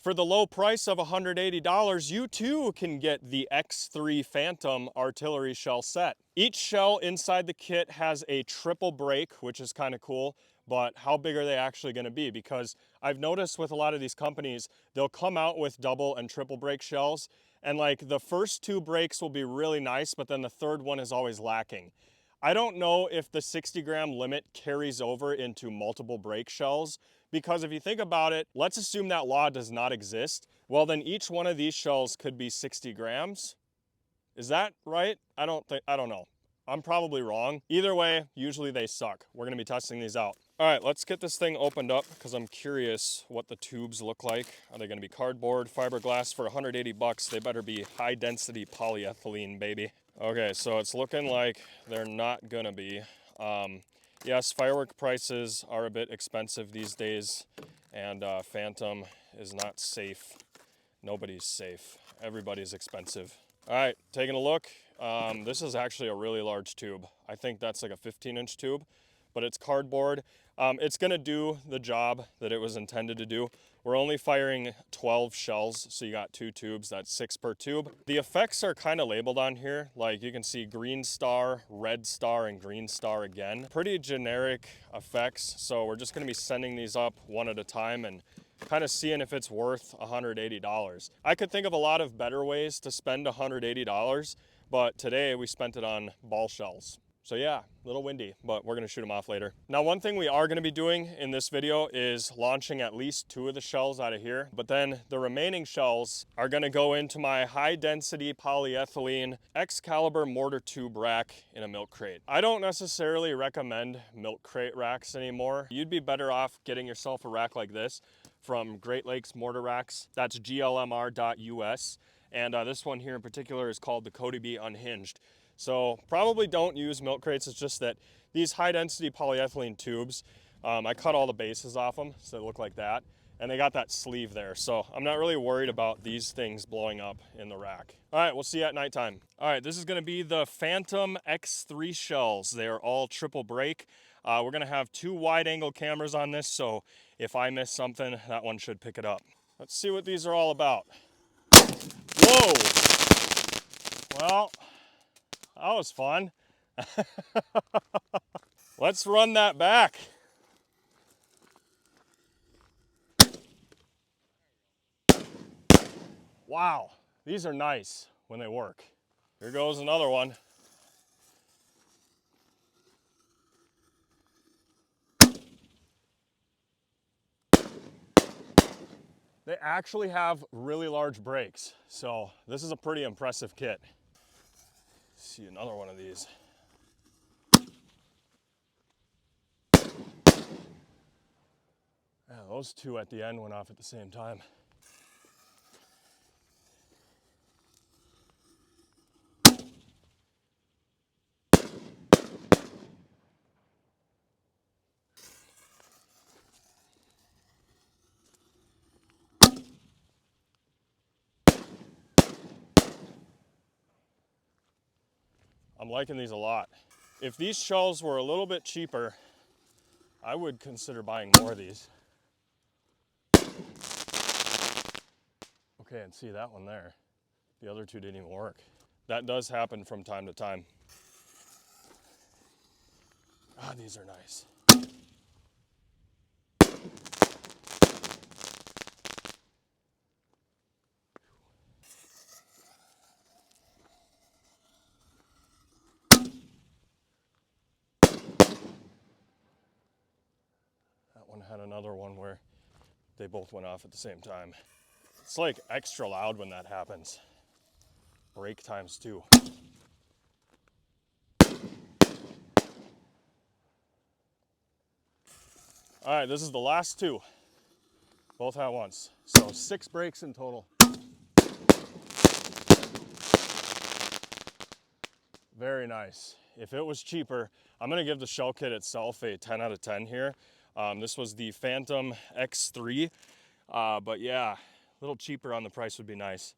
For the low price of $180, you too can get the X-3 Phantom artillery shell set. Each shell inside the kit has a triple break, which is kind of cool, but how big are they actually going to be? Because I've noticed with a lot of these companies, they'll come out with double and triple break shells, and like the first 2 breaks will be really nice, but then the third one is always lacking. I don't know if the 60-gram limit carries over into multiple break shells, because if you think about it, let's assume that law does not exist. Well, then each one of these shells could be 60 grams. Is that right? I don't know. I'm probably wrong. Either way, usually they suck. We're gonna be testing these out. All right, let's get this thing opened up because I'm curious what the tubes look like. Are they gonna be cardboard, fiberglass for 180 bucks? They better be high density polyethylene, baby. Okay, so it's looking like they're not gonna be. Yes, firework prices are a bit expensive these days, and Phantom is not safe. Nobody's safe. Everybody's expensive. All right, taking a look. This is actually a really large tube. I think that's like a 15-inch tube, but it's cardboard. It's gonna do the job that it was intended to do. We're only firing 12 shells, so you got 2 tubes, that's 6 per tube. The effects are kind of labeled on here. Like you can see green star, red star, and green star again. Pretty generic effects, so we're just gonna be sending these up one at a time and kind of seeing if it's worth $180. I could think of a lot of better ways to spend $180, but today we spent it on ball shells. So yeah, a little windy, but we're gonna shoot them off later. Now, one thing we are gonna be doing in this video is launching at least 2 of the shells out of here, but then the remaining shells are gonna go into my high density polyethylene Excalibur mortar tube rack in a milk crate. I don't necessarily recommend milk crate racks anymore. You'd be better off getting yourself a rack like this from Great Lakes Mortar Racks. That's glmr.us. And this one here in particular is called the CodyB Unhinged. So probably don't use milk crates. It's just that these high density polyethylene tubes, I cut all the bases off them so they look like that. And they got that sleeve there. So I'm not really worried about these things blowing up in the rack. All right, we'll see you at nighttime. All right, this is gonna be the Phantom X3 shells. They are all triple break. We're gonna have 2 wide angle cameras on this, so if I miss something, that one should pick it up. Let's see what these are all about. Whoa! Well, that was fun. Let's run that back. Wow, these are nice when they work. Here goes another one. They actually have really large brakes, so this is a pretty impressive kit. Let's see another one of these. Yeah, those 2 at the end went off at the same time. I'm liking these a lot. If these shells were a little bit cheaper, I would consider buying more of these. Okay, and see that one there. The other 2 didn't even work. That does happen from time to time. Ah, these are nice. That one had another one where they both went off at the same time. It's like extra loud when that happens. Break times 2. All right, this is the last 2. Both at once. So 6 breaks in total. Very nice. If it was cheaper, I'm gonna give the shell kit itself a 10 out of 10 here. This was the Phantom X3, but yeah, a little cheaper on the price would be nice.